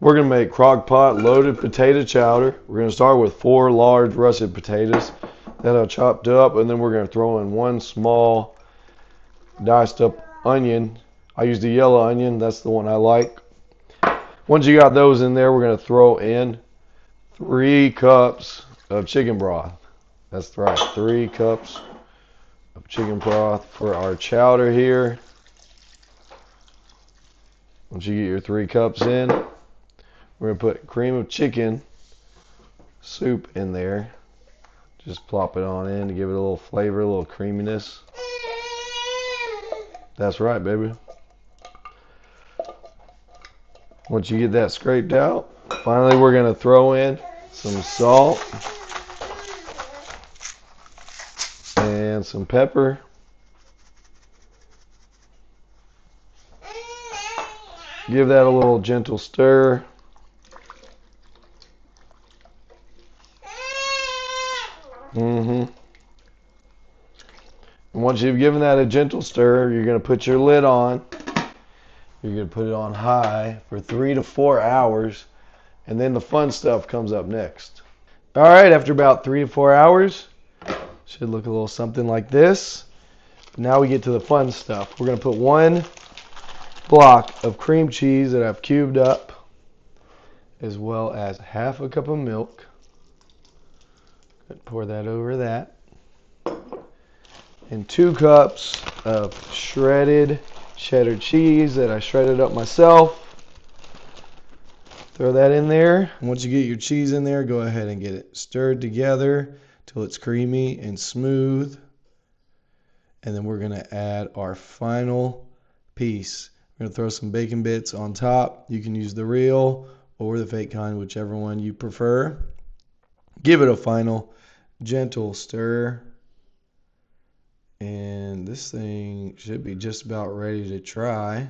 We're going to make crock-pot loaded potato chowder. We're going to start with 4 large russet potatoes that I chopped up, and then we're going to throw in 1 small diced up onion. I use the yellow onion, that's the one I like. Once you got those in there, we're going to throw in 3 cups of chicken broth. That's right, 3 cups of chicken broth for our chowder here. Once you get your 3 cups in, we're going to put cream of chicken soup in there. Just plop it on in to give it a little flavor, a little creaminess. That's right, baby. Once you get that scraped out, finally we're going to throw in some salt and some pepper. Give that a little gentle stir. And once you've given that a gentle stir, you're going to put your lid on. You're going to put it on high for 3 to 4 hours, and then the fun stuff comes up next. All right, after about 3 to 4 hours, should look a little something like this. Now we get to the fun stuff. We're going to put 1 block of cream cheese that I've cubed up, as well as half a cup of milk. Pour that over that. And 2 cups of shredded cheddar cheese that I shredded up myself. Throw that in there. Once you get your cheese in there, go ahead and get it stirred together till it's creamy and smooth. And then we're going to add our final piece. We're going to throw some bacon bits on top. You can use the real or the fake kind, whichever one you prefer. Give it a final gentle stir. And this thing should be just about ready to try.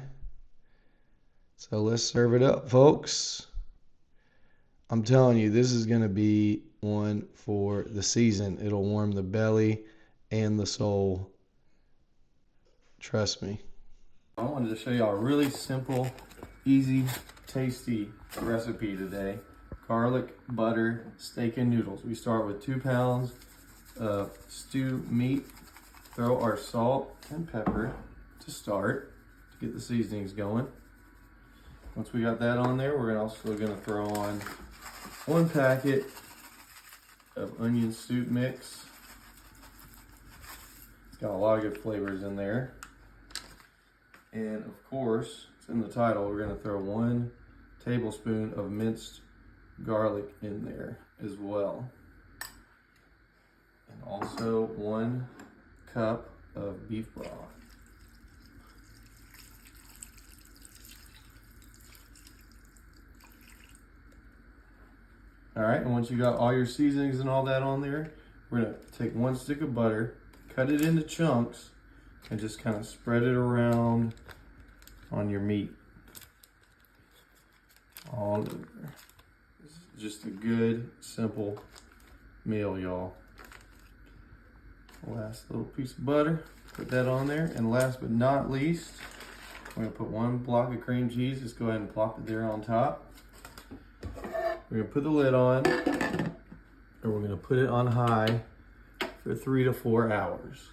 So let's serve it up, folks. I'm telling you, this is going to be one for the season. It'll warm the belly and the soul. Trust me. I wanted to show you a really simple, easy, tasty recipe today. Garlic, butter, steak, and noodles. We start with 2 pounds of stewed meat. Throw our salt and pepper to start, to get the seasonings going. Once we got that on there, we're also going to throw on 1 packet of onion soup mix. It's got a lot of good flavors in there. And of course, it's in the title, we're going to throw 1 tablespoon of minced garlic in there as well. And also 1 cup of beef broth. Alright, and once you got all your seasonings and all that on there, we're going to take 1 stick of butter, cut it into chunks, and just kind of spread it around on your meat. All over. This is just a good, simple meal, y'all. Last little piece of butter, put that on there. And last but not least, we're going to put 1 block of cream cheese. Just go ahead and plop it there on top. We're going to put the lid on, and we're going to put it on high for 3 to 4 hours.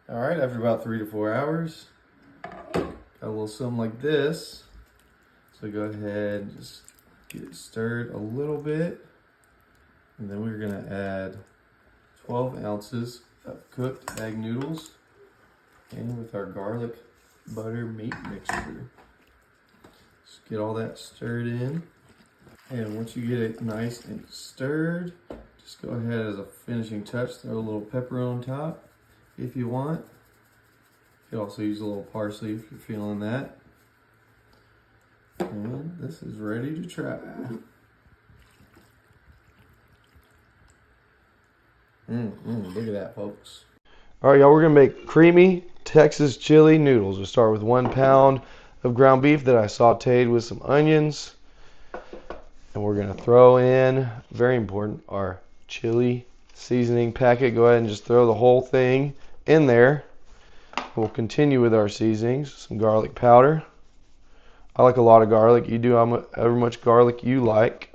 All right, after about 3 to 4 hours, got a little something like this. So go ahead and just get it stirred a little bit. And then we're going to add 12 ounces of cooked egg noodles and with our garlic butter meat mixture. Just get all that stirred in. And once you get it nice and stirred, just go ahead as a finishing touch, throw a little pepper on top if you want. You can also use a little parsley if you're feeling that. And this is ready to try. Look at that, folks. All right, y'all, we're going to make creamy Texas chili noodles. We'll start with 1 pound of ground beef that I sauteed with some onions. And we're going to throw in, very important, our chili seasoning packet. Go ahead and just throw the whole thing in there. We'll continue with our seasonings. Some garlic powder, I like a lot of garlic. You do however much garlic you like,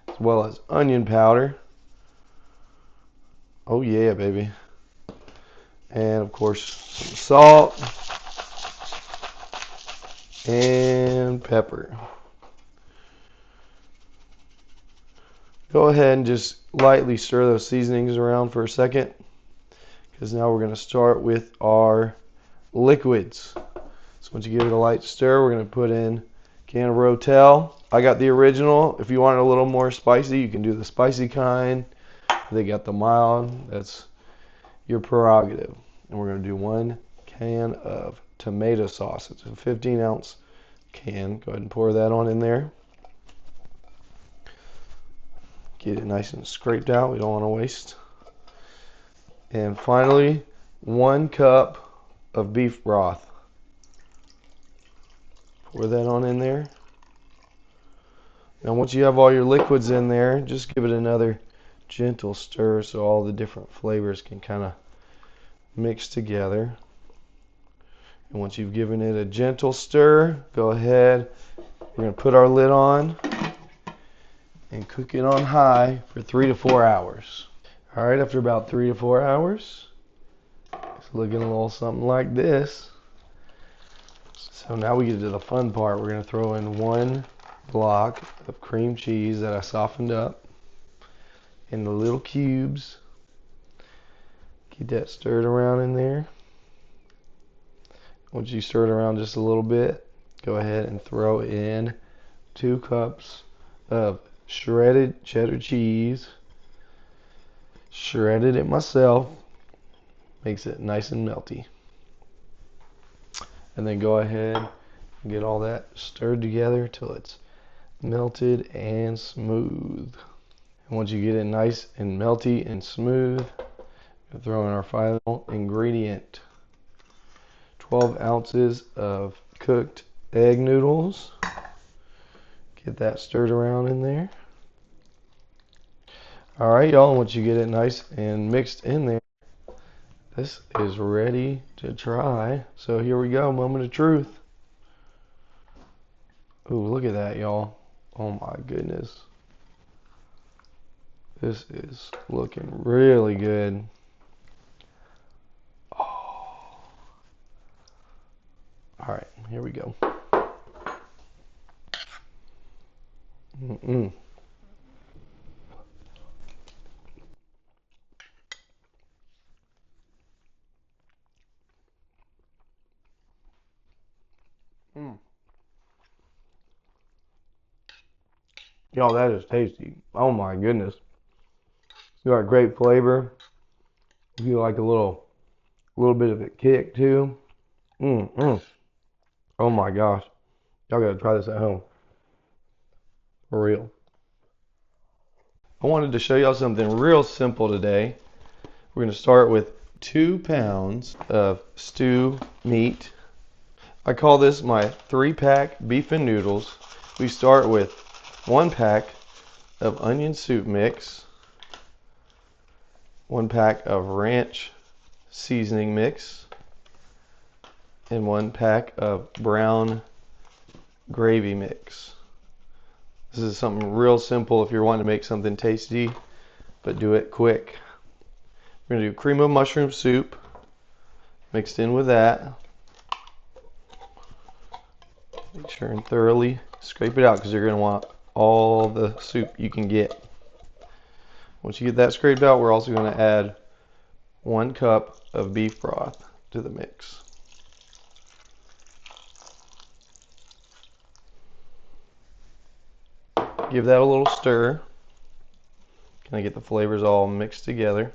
as well as onion powder. Oh yeah, baby. And of course, some salt and pepper. Go ahead and just lightly stir those seasonings around for a second, because now we're going to start with our liquids. So once you give it a light stir, we're going to put in a can of Rotel. I got the original. If you want it a little more spicy, you can do the spicy kind. They got the mild. That's your prerogative. And we're going to do 1 can of tomato sauce. It's a 15-ounce can. Go ahead and pour that on in there. Get it nice and scraped out. We don't want to waste. And finally, 1 cup of beef broth. Pour that on in there. Now once you have all your liquids in there, just give it another gentle stir so all the different flavors can kind of mix together. And once you've given it a gentle stir, go ahead. We're going to put our lid on and cook it on high for 3 to 4 hours. All right, after about 3 to 4 hours, it's looking a little something like this. So now we get to the fun part. We're going to throw in 1 block of cream cheese that I softened up in the little cubes. Get that stirred around in there. Once you stir it around just a little bit, go ahead and throw in 2 cups of shredded cheddar cheese. Shredded it myself. Makes it nice and melty. And then go ahead and get all that stirred together till it's melted and smooth. And once you get it nice and melty and smooth, we'll throw in our final ingredient. 12 ounces of cooked egg noodles. Get that stirred around in there. Alright y'all, once you get it nice and mixed in there, this is ready to try. So here we go, moment of truth. Ooh, look at that y'all. Oh my goodness. This is looking really good. Oh. Alright, here we go. Mm-mm. Y'all, that is tasty. Oh my goodness. It's got great flavor. If you like a little bit of a kick too. Oh my gosh. Y'all gotta try this at home. For real. I wanted to show y'all something real simple today. We're gonna start with 2 pounds of stew meat. I call this my 3-pack beef and noodles. We start with 1 pack of onion soup mix, 1 pack of ranch seasoning mix, and 1 pack of brown gravy mix. This is something real simple if you're wanting to make something tasty, but do it quick. We're going to do cream of mushroom soup mixed in with that. Make sure and thoroughly scrape it out because you're going to want all the soup you can get. Once you get that scraped out, we're also going to add 1 cup of beef broth to the mix. Give that a little stir. Kind of get the flavors all mixed together.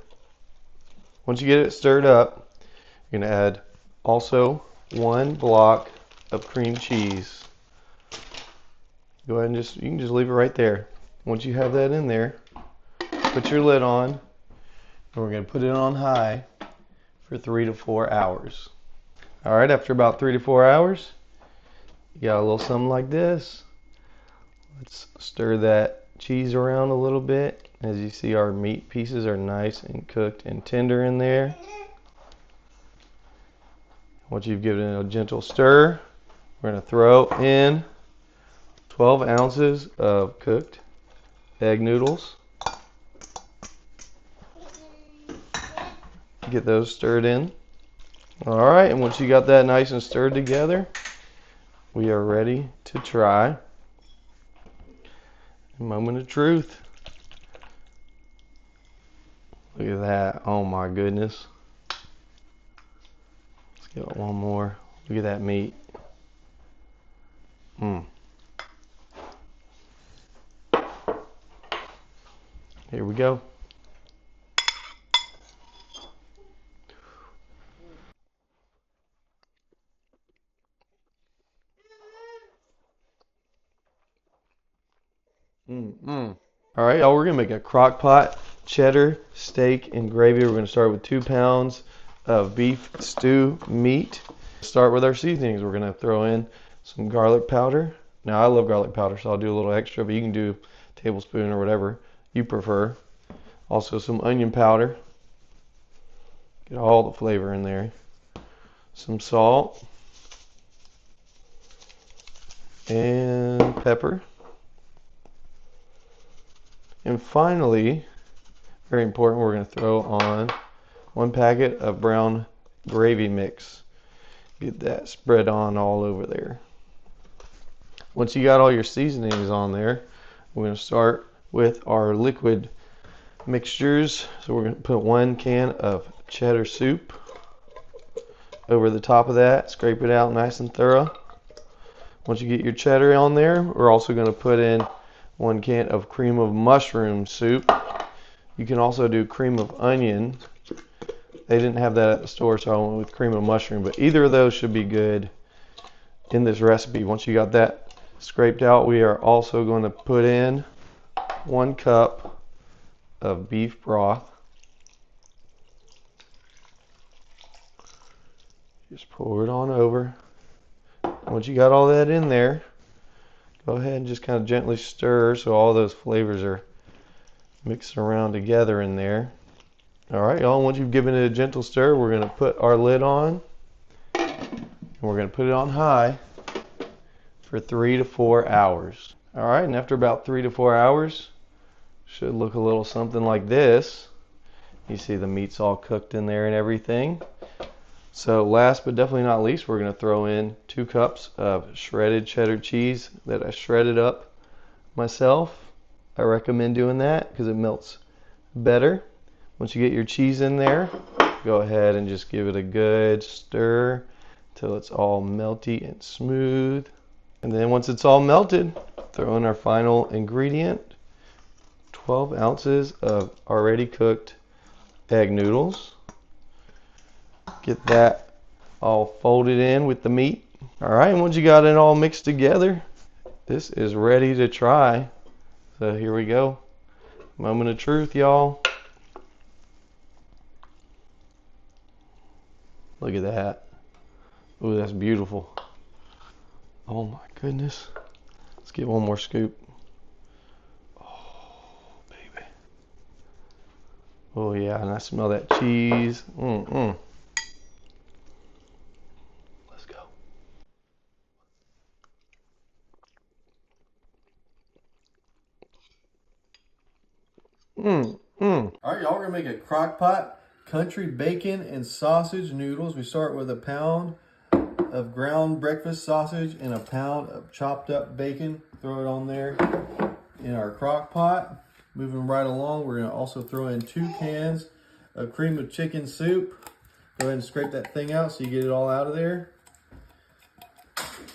Once you get it stirred up, you're going to add also 1 block of cream cheese. Go ahead and you can just leave it right there. Once you have that in there, put your lid on, and we're going to put it on high for 3 to 4 hours. Alright, after about 3 to 4 hours, you got a little something like this. Let's stir that cheese around a little bit. As you see, our meat pieces are nice and cooked and tender in there. Once you've given it a gentle stir, we're going to throw in 12 ounces of cooked egg noodles. Get those stirred in. All right, and once you got that nice and stirred together, we are ready to try. Moment of truth. Look at that. Oh my goodness. Let's give it one more. Look at that meat. Here we go. All right, y'all, we're gonna make a crock-pot cheddar steak and gravy. We're gonna start with 2 pounds of beef stew meat. Start with our seasonings. We're gonna throw in some garlic powder. Now, I love garlic powder, so I'll do a little extra, but you can do a tablespoon or whatever you prefer. Also, some onion powder. Get all the flavor in there. Some salt and pepper. And finally, very important, we're going to throw on 1 packet of brown gravy mix. Get that spread on all over there. Once you got all your seasonings on there, we're going to start with our liquid mixtures. So we're going to put 1 can of cheddar soup over the top of that. Scrape it out nice and thorough. Once you get your cheddar on there, we're also going to put in 1 can of cream of mushroom soup. You can also do cream of onion. They didn't have that at the store, so I went with cream of mushroom, but either of those should be good in this recipe. Once you got that scraped out, we are also going to put in 1 cup of beef broth. Just pour it on over. Once you got all that in there, go ahead and just kind of gently stir so all those flavors are mixed around together in there. All right, y'all, once you've given it a gentle stir, we're going to put our lid on. And we're going to put it on high for 3 to 4 hours. All right, and after about 3 to 4 hours, should look a little something like this. You see the meat's all cooked in there and everything. So last but definitely not least, we're going to throw in 2 cups of shredded cheddar cheese that I shredded up myself. I recommend doing that because it melts better. Once you get your cheese in there, go ahead and just give it a good stir until it's all melty and smooth. And then once it's all melted, throw in our final ingredient, 12 ounces of already cooked egg noodles. Get that all folded in with the meat. All right, and once you got it all mixed together, this is ready to try. So here we go. Moment of truth, y'all. Look at that. Ooh, that's beautiful. Oh my goodness. Let's get one more scoop. Oh, baby. Oh yeah, and I smell that cheese. Let's go. All right, y'all, we're gonna make a crock-pot country bacon and sausage noodles. We start with 1 pound of ground breakfast sausage and 1 pound of chopped up bacon. Throw it on there in our crock-pot. Moving right along, we're gonna also throw in 2 cans of cream of chicken soup. Go ahead and scrape that thing out so you get it all out of there.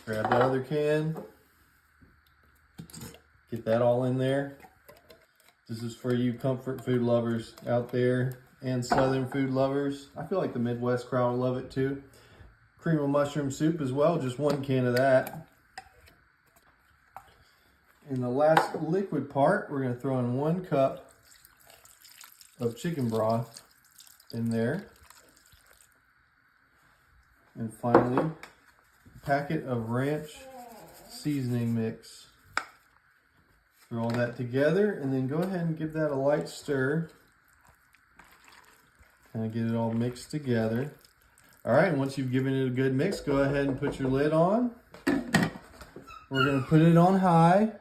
Grab that other can. Get that all in there. This is for you comfort food lovers out there and southern food lovers. I feel like the Midwest crowd will love it too. Cream of mushroom soup as well, just 1 can of that. In the last liquid part, we're going to throw in 1 cup of chicken broth in there. And finally, a packet of ranch seasoning mix. Throw all that together and then go ahead and give that a light stir. Kind of get it all mixed together. All right, and once you've given it a good mix, go ahead and put your lid on. We're gonna put it on high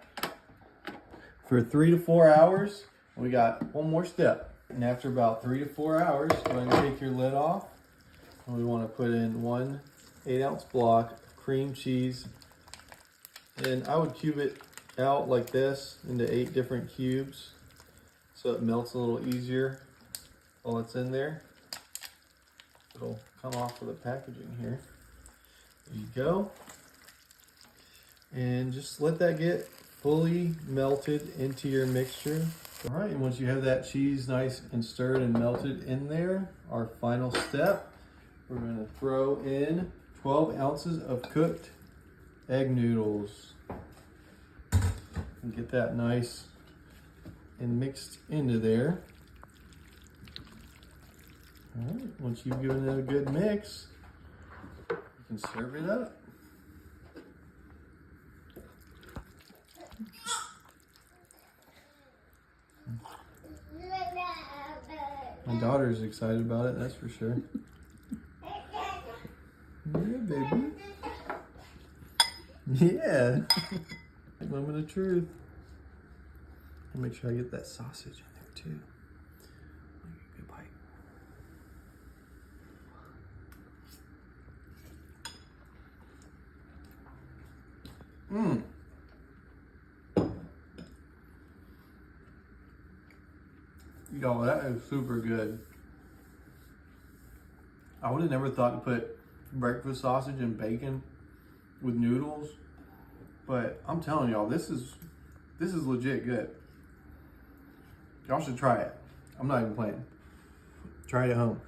for 3 to 4 hours. We got one more step. And after about 3 to 4 hours, go ahead and take your lid off. And we wanna put in 1 8-ounce block of cream cheese. And I would cube it out like this into 8 different cubes so it melts a little easier while it's in there. It'll come off of the packaging here. There you go. And just let that get fully melted into your mixture. All right, and once you have that cheese nice and stirred and melted in there, our final step, we're gonna throw in 12 ounces of cooked egg noodles. And get that nice and mixed into there. All right, once you've given it a good mix, you can serve it up. My daughter's excited about it, that's for sure. Yeah, baby. Yeah. Moment of truth. I'll make sure I get that sausage in there too. Good bite. Mmm. Yo, that is super good. I would have never thought to put breakfast sausage and bacon with noodles, but I'm telling y'all, this is legit good. Y'all should try it. I'm not even playing. Try it at home.